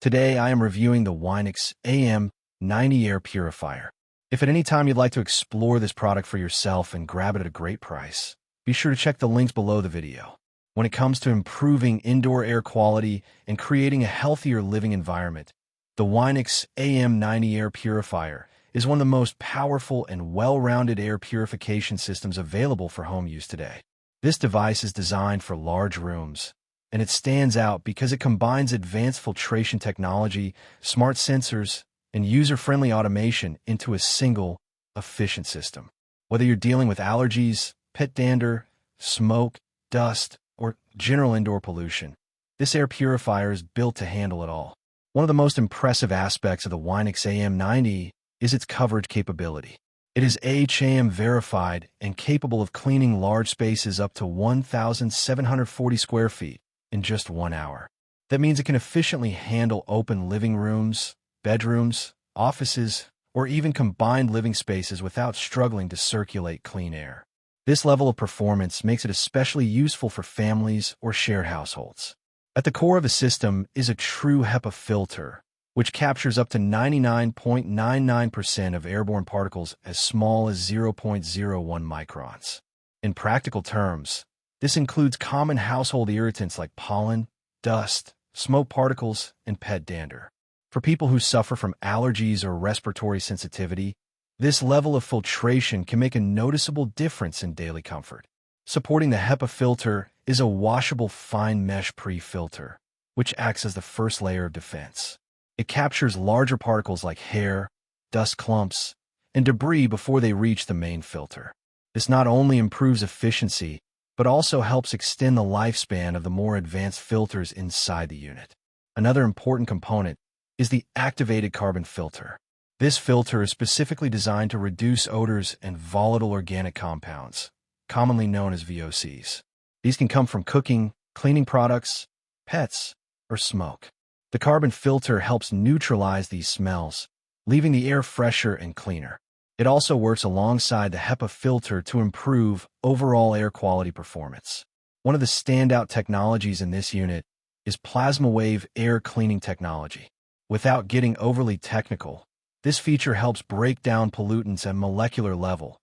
Today I am reviewing the WINIX AM90 Air Purifier. If at any time you'd like to explore this product for yourself and grab it at a great price, be sure to check the links below the video. When it comes to improving indoor air quality and creating a healthier living environment, the WINIX AM90 Air Purifier is one of the most powerful and well-rounded air purification systems available for home use today. This device is designed for large rooms, and it stands out because it combines advanced filtration technology, smart sensors, and user-friendly automation into a single, efficient system. Whether you're dealing with allergies, pet dander, smoke, dust, or general indoor pollution, this air purifier is built to handle it all. One of the most impressive aspects of the WINIX AM90 is its coverage capability. It is HAM verified and capable of cleaning large spaces up to 1,740 square feet in just 1 hour. That means it can efficiently handle open living rooms, bedrooms, offices, or even combined living spaces without struggling to circulate clean air. This level of performance makes it especially useful for families or shared households. At the core of the system is a True HEPA filter, which captures up to 99.99% of airborne particles as small as 0.01 microns. In practical terms, this includes common household irritants like pollen, dust, smoke particles, and pet dander. For people who suffer from allergies or respiratory sensitivity, this level of filtration can make a noticeable difference in daily comfort. Supporting the HEPA filter is a washable fine mesh pre-filter, which acts as the first layer of defense. It captures larger particles like hair, dust clumps, and debris before they reach the main filter. This not only improves efficiency, but also helps extend the lifespan of the more advanced filters inside the unit. Another important component is the activated carbon filter. This filter is specifically designed to reduce odors and volatile organic compounds, commonly known as VOCs. These can come from cooking, cleaning products, pets, or smoke. The carbon filter helps neutralize these smells, leaving the air fresher and cleaner. It also works alongside the HEPA filter to improve overall air quality performance. One of the standout technologies in this unit is plasma wave air cleaning technology. Without getting overly technical, this feature helps break down pollutants at molecular level,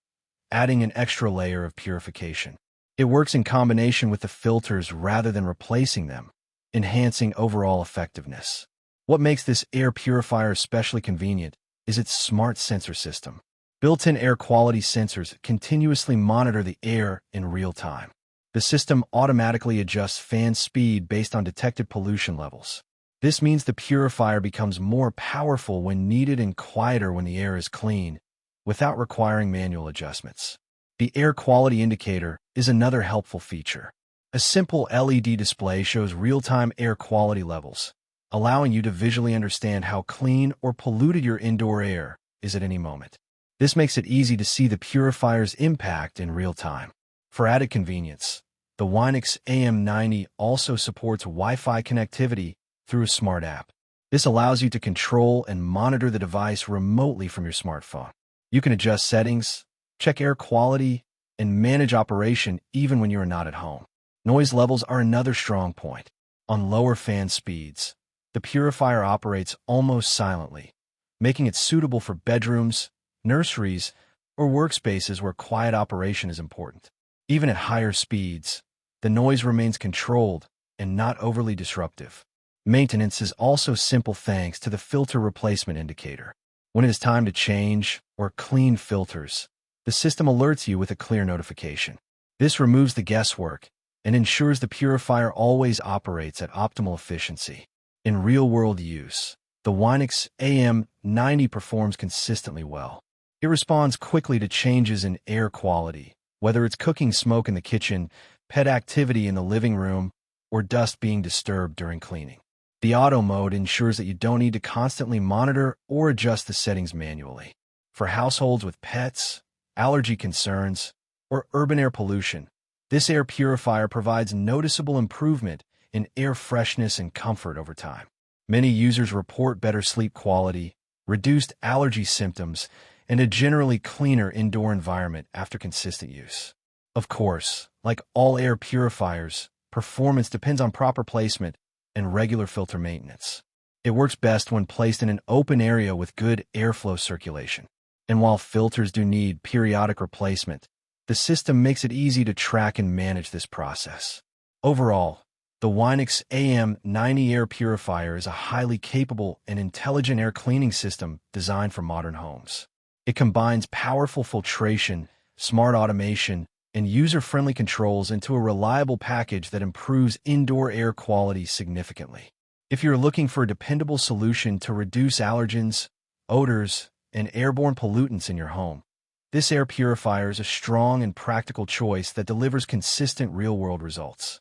adding an extra layer of purification. It works in combination with the filters rather than replacing them, enhancing overall effectiveness. What makes this air purifier especially convenient is its smart sensor system. Built-in air quality sensors continuously monitor the air in real time. The system automatically adjusts fan speed based on detected pollution levels. This means the purifier becomes more powerful when needed and quieter when the air is clean, without requiring manual adjustments. The air quality indicator is another helpful feature. A simple LED display shows real-time air quality levels, allowing you to visually understand how clean or polluted your indoor air is at any moment. This makes it easy to see the purifier's impact in real time. For added convenience, the WINIX AM90 also supports Wi-Fi connectivity through a smart app. This allows you to control and monitor the device remotely from your smartphone. You can adjust settings, check air quality, and manage operation even when you are not at home. Noise levels are another strong point. On lower fan speeds, the purifier operates almost silently, making it suitable for bedrooms, nurseries, or workspaces where quiet operation is important. Even at higher speeds, the noise remains controlled and not overly disruptive. Maintenance is also simple thanks to the filter replacement indicator. When it is time to change or clean filters, the system alerts you with a clear notification. This removes the guesswork and ensures the purifier always operates at optimal efficiency. In real-world use, the WINIX AM90 performs consistently well. It responds quickly to changes in air quality, whether it's cooking smoke in the kitchen, pet activity in the living room, or dust being disturbed during cleaning. The auto mode ensures that you don't need to constantly monitor or adjust the settings manually. For households with pets, allergy concerns, or urban air pollution, this air purifier provides noticeable improvement in air freshness and comfort over time. Many users report better sleep quality, reduced allergy symptoms, and a generally cleaner indoor environment after consistent use. Of course, like all air purifiers, performance depends on proper placement and regular filter maintenance. It works best when placed in an open area with good airflow circulation. And while filters do need periodic replacement, the system makes it easy to track and manage this process. Overall, the WINIX AM90 Air Purifier is a highly capable and intelligent air cleaning system designed for modern homes. It combines powerful filtration, smart automation, and user-friendly controls into a reliable package that improves indoor air quality significantly. If you're looking for a dependable solution to reduce allergens, odors, and airborne pollutants in your home, this air purifier is a strong and practical choice that delivers consistent real-world results.